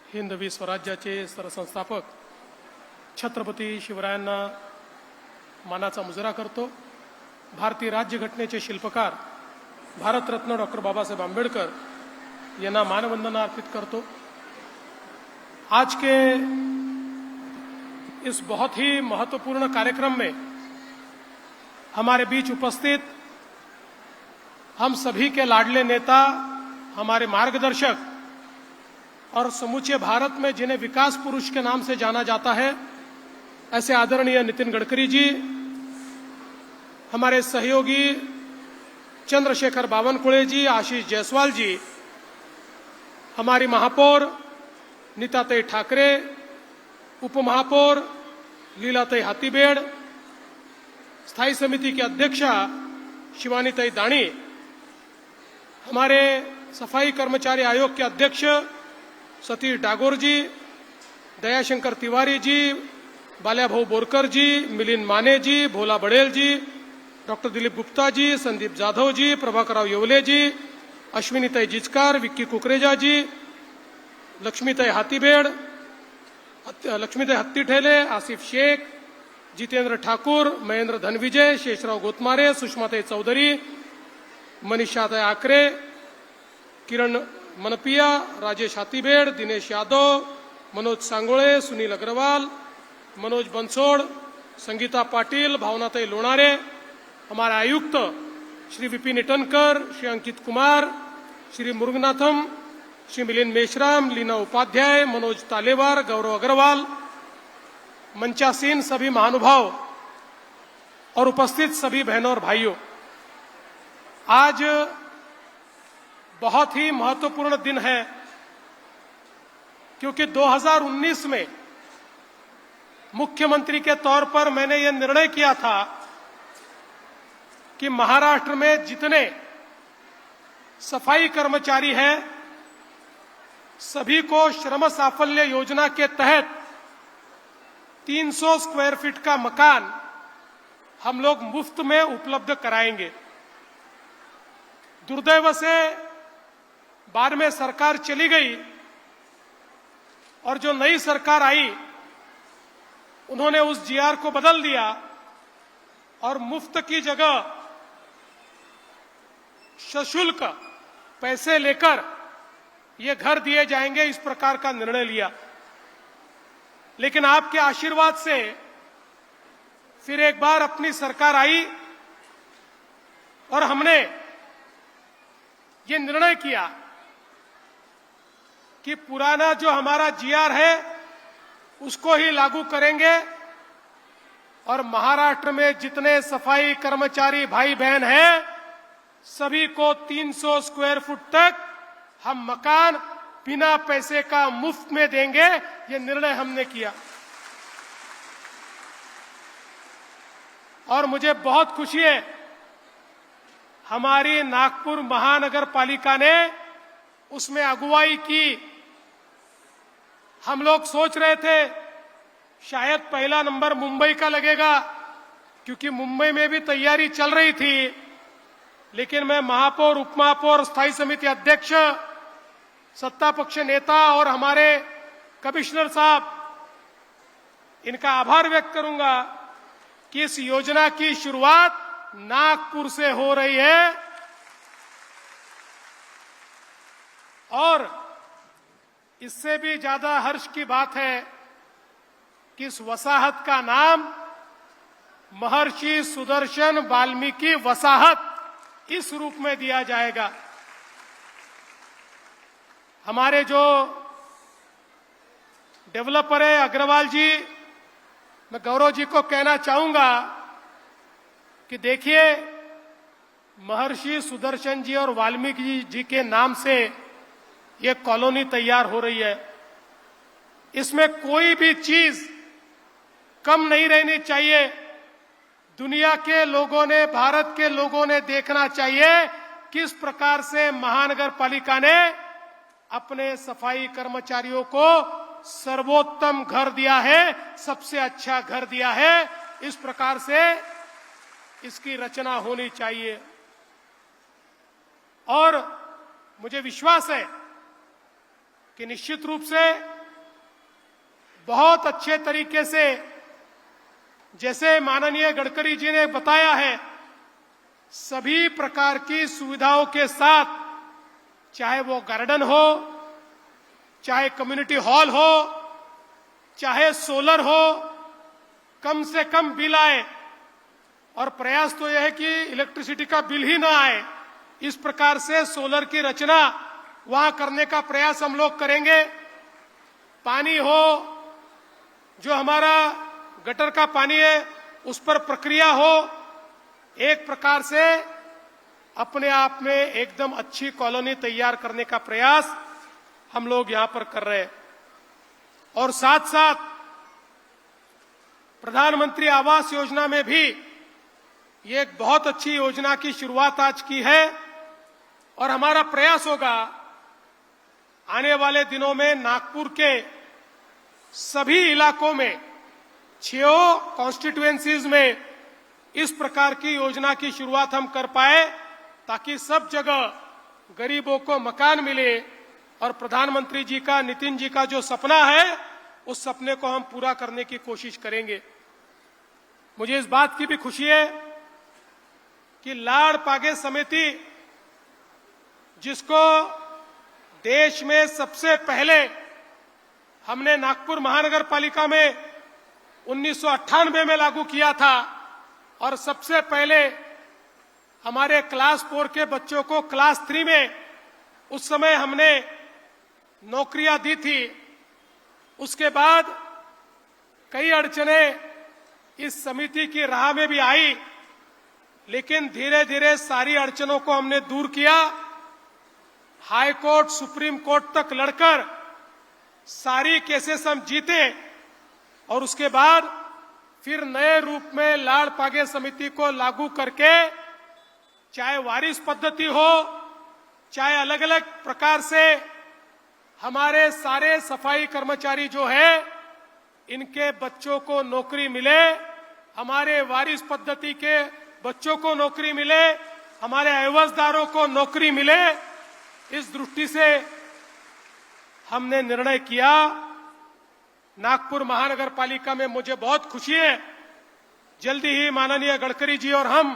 हिंदवी स्वराज्याचे सरसंस्थापक छत्रपती शिवरायांना मानाचा मुजरा करतो। भारतीय राज्यघटनेचे शिल्पकार भारतरत्न डॉक्टर बाबासाहेब आंबेडकर यांना मानवंदना अर्पित करतो। आज के इस बहुत ही महत्वपूर्ण कार्यक्रम में हमारे बीच उपस्थित हम सभी के लाडले नेता, हमारे मार्गदर्शक और समूचे भारत में जिन्हें विकास पुरुष के नाम से जाना जाता है, ऐसे आदरणीय नितिन गडकरी जी, हमारे सहयोगी चंद्रशेखर बावनकुळे जी, आशीष जायसवाल जी, हमारी महापौर नीताताई ठाकरे, उपमहापौर लीलाताई हाथीबेड़, स्थायी समिति की अध्यक्षा शिवानीताई दाणी, हमारे सफाई कर्मचारी आयोग के अध्यक्ष सतीश डागोर जी, दयाशंकर तिवारी जी, बाल्याभाऊ बोरकर जी, मिलिंद माने जी, भोला बड़ेल जी, डॉक्टर दिलीप गुप्ता जी, संदीप जाधव जी, प्रभाकरराव येवले जी, अश्विनीताई जिचकार, विक्की कुकरेजा जी, लक्ष्मीताई हाथीबेड़, लक्ष्मीताई हत्तीठेले, आसिफ शेख, जितेंद्र ठाकुर, महेंद्र धनविजय, शेषराव गोतमारे, सुषमाताई चौधरी, मनीषाताई आकरे, किरण मनपिया, राजेश हाथीबेड़, दिनेश यादव, मनोज सांगोळे, सुनील अग्रवाल, मनोज बंसोड़, संगीता पाटिल, भावनाताई लोणारे, हमारे आयुक्त श्री विपिन इटनकर, श्री अंकित कुमार, श्री मुरुगनाथम, श्री मिलिंद मेश्राम, लीना उपाध्याय, मनोज तालेवार, गौरव अग्रवाल, मंचासीन सभी महानुभाव और उपस्थित सभी बहनों और भाइयों, आज बहुत ही महत्वपूर्ण दिन है, क्योंकि 2019 में मुख्यमंत्री के तौर पर मैंने यह निर्णय किया था कि महाराष्ट्र में जितने सफाई कर्मचारी हैं, सभी को श्रम साफल्य योजना के तहत 300 स्क्वायर फीट का मकान हम लोग मुफ्त में उपलब्ध कराएंगे। दुर्दैव से बाद में सरकार चली गई और जो नई सरकार आई उन्होंने उस जीआर को बदल दिया और मुफ्त की जगह सशुल्क पैसे लेकर ये घर दिए जाएंगे, इस प्रकार का निर्णय लिया। लेकिन आपके आशीर्वाद से फिर एक बार अपनी सरकार आई और हमने ये निर्णय किया कि पुराना जो हमारा जीआर है उसको ही लागू करेंगे और महाराष्ट्र में जितने सफाई कर्मचारी भाई बहन हैं, सभी को 300 स्क्वायर फुट तक हम मकान बिना पैसे का मुफ्त में देंगे। ये निर्णय हमने किया और मुझे बहुत खुशी है, हमारी नागपुर महानगर पालिका ने उसमें अगुवाई की। हम लोग सोच रहे थे शायद पहला नंबर मुंबई का लगेगा, क्योंकि मुंबई में भी तैयारी चल रही थी, लेकिन मैं महापौर, उपमहापौर, स्थायी समिति अध्यक्ष, सत्ता पक्ष नेता और हमारे कमिश्नर साहब, इनका आभार व्यक्त करूंगा कि इस योजना की शुरुआत नागपुर से हो रही है और इससे भी ज्यादा हर्ष की बात है कि इस वसाहत का नाम महर्षि सुदर्शन वाल्मीकि वसाहत इस रूप में दिया जाएगा। हमारे जो डेवलपर है अग्रवाल जी, मैं गौरव जी को कहना चाहूंगा कि देखिए, महर्षि सुदर्शन जी और वाल्मीकि जी के नाम से ये कॉलोनी तैयार हो रही है। इसमें कोई भी चीज कम नहीं रहनी चाहिए। दुनिया के लोगों ने, भारत के लोगों ने देखना चाहिए किस प्रकार से महानगर पालिका ने अपने सफाई कर्मचारियों को सर्वोत्तम घर दिया है, सबसे अच्छा घर दिया है। इस प्रकार से इसकी रचना होनी चाहिए और मुझे विश्वास है कि निश्चित रूप से बहुत अच्छे तरीके से, जैसे माननीय गडकरी जी ने बताया है, सभी प्रकार की सुविधाओं के साथ, चाहे वो गार्डन हो, चाहे कम्युनिटी हॉल हो, चाहे सोलर हो, कम से कम बिल आए। और प्रयास तो यह है कि इलेक्ट्रिसिटी का बिल ही ना आए। इस प्रकार से सोलर की रचना वहां करने का प्रयास हम लोग करेंगे। पानी हो, जो हमारा गटर का पानी है उस पर प्रक्रिया हो, एक प्रकार से अपने आप में एकदम अच्छी कॉलोनी तैयार करने का प्रयास हम लोग यहां पर कर रहे हैं। और साथ साथ प्रधानमंत्री आवास योजना में भी ये एक बहुत अच्छी योजना की शुरुआत आज की है। और हमारा प्रयास होगा आने वाले दिनों में नागपुर के सभी इलाकों में, 6 कॉन्स्टिट्यूएंसीज में इस प्रकार की योजना की शुरुआत हम कर पाए, ताकि सब जगह गरीबों को मकान मिले। और प्रधानमंत्री जी का, नितिन जी का जो सपना है, उस सपने को हम पूरा करने की कोशिश करेंगे। मुझे इस बात की भी खुशी है कि लाड़ पागे समिति, जिसको देश में सबसे पहले हमने नागपुर महानगर पालिका में 1998 में लागू किया था, और सबसे पहले हमारे क्लास 4 के बच्चों को क्लास 3 में उस समय हमने नौकरियां दी थी। उसके बाद कई अड़चनें इस समिति की राह में भी आई, लेकिन धीरे धीरे सारी अड़चनों को हमने दूर किया। हाई कोर्ट, सुप्रीम कोर्ट तक लड़कर सारी केसेस हम जीते, और उसके बाद फिर नए रूप में लाड़ पागे समिति को लागू करके, चाहे वारिस पद्धति हो, चाहे अलग अलग प्रकार से हमारे सारे सफाई कर्मचारी जो है, इनके बच्चों को नौकरी मिले, हमारे वारिस पद्धति के बच्चों को नौकरी मिले, हमारे एवजदारों को नौकरी मिले। इस दृष्टि से हमने निर्णय किया। नागपुर महानगर पालिका में मुझे बहुत खुशी है, जल्दी ही माननीय गडकरी जी और हम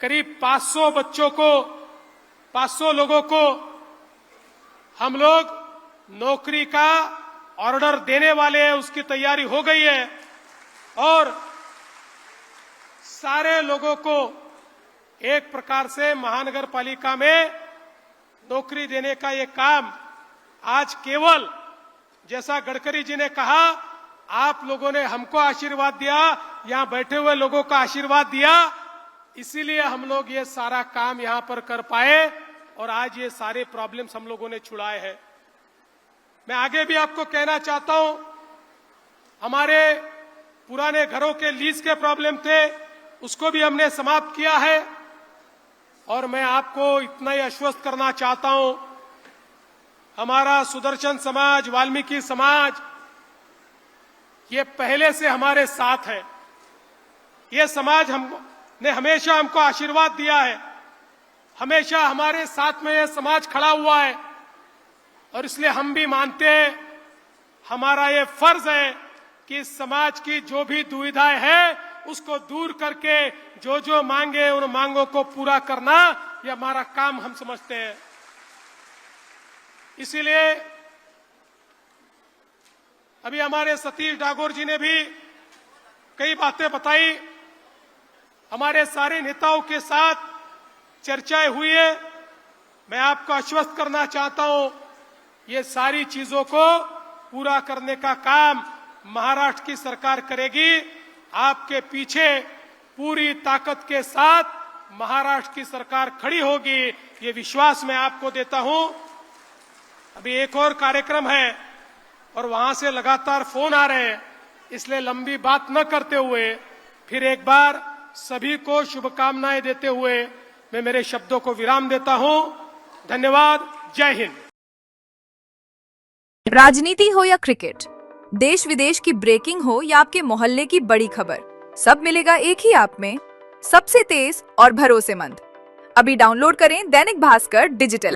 करीब 500 बच्चों को, 500 लोगों को हम लोग नौकरी का ऑर्डर देने वाले हैं। उसकी तैयारी हो गई है, और सारे लोगों को एक प्रकार से महानगर पालिका में नौकरी देने का ये काम आज केवल, जैसा गडकरी जी ने कहा, आप लोगों ने हमको आशीर्वाद दिया, यहां बैठे हुए लोगों का आशीर्वाद दिया, इसीलिए हम लोग ये सारा काम यहां पर कर पाए, और आज ये सारे प्रॉब्लम्स हम लोगों ने छुड़ाए हैं। मैं आगे भी आपको कहना चाहता हूं, हमारे पुराने घरों के लीज के प्रॉब्लम थे, उसको भी हमने समाप्त किया है। और मैं आपको इतना ही आश्वस्त करना चाहता हूं, हमारा सुदर्शन समाज, वाल्मीकि समाज, ये पहले से हमारे साथ है। ये समाज हमने हमेशा हमको आशीर्वाद दिया है, हमेशा हमारे साथ में ये समाज खड़ा हुआ है, और इसलिए हम भी मानते हैं, हमारा ये फर्ज है कि समाज की जो भी दुविधाएं हैं उसको दूर करके जो जो मांगे उन मांगों को पूरा करना, ये हमारा काम हम समझते हैं। इसीलिए अभी हमारे सतीश डागोर जी ने भी कई बातें बताई, हमारे सारे नेताओं के साथ चर्चाएं हुई है। मैं आपको आश्वस्त करना चाहता हूं, ये सारी चीजों को पूरा करने का काम महाराष्ट्र की सरकार करेगी। आपके पीछे पूरी ताकत के साथ महाराष्ट्र की सरकार खड़ी होगी, ये विश्वास मैं आपको देता हूं। अभी एक और कार्यक्रम है और वहां से लगातार फोन आ रहे हैं, इसलिए लंबी बात न करते हुए फिर एक बार सभी को शुभकामनाएं देते हुए मैं मेरे शब्दों को विराम देता हूं। धन्यवाद। जय हिंद। राजनीति हो या क्रिकेट, देश विदेश की ब्रेकिंग हो या आपके मोहल्ले की बड़ी खबर, सब मिलेगा एक ही ऐप में, सबसे तेज और भरोसेमंद। अभी डाउनलोड करें दैनिक भास्कर डिजिटल।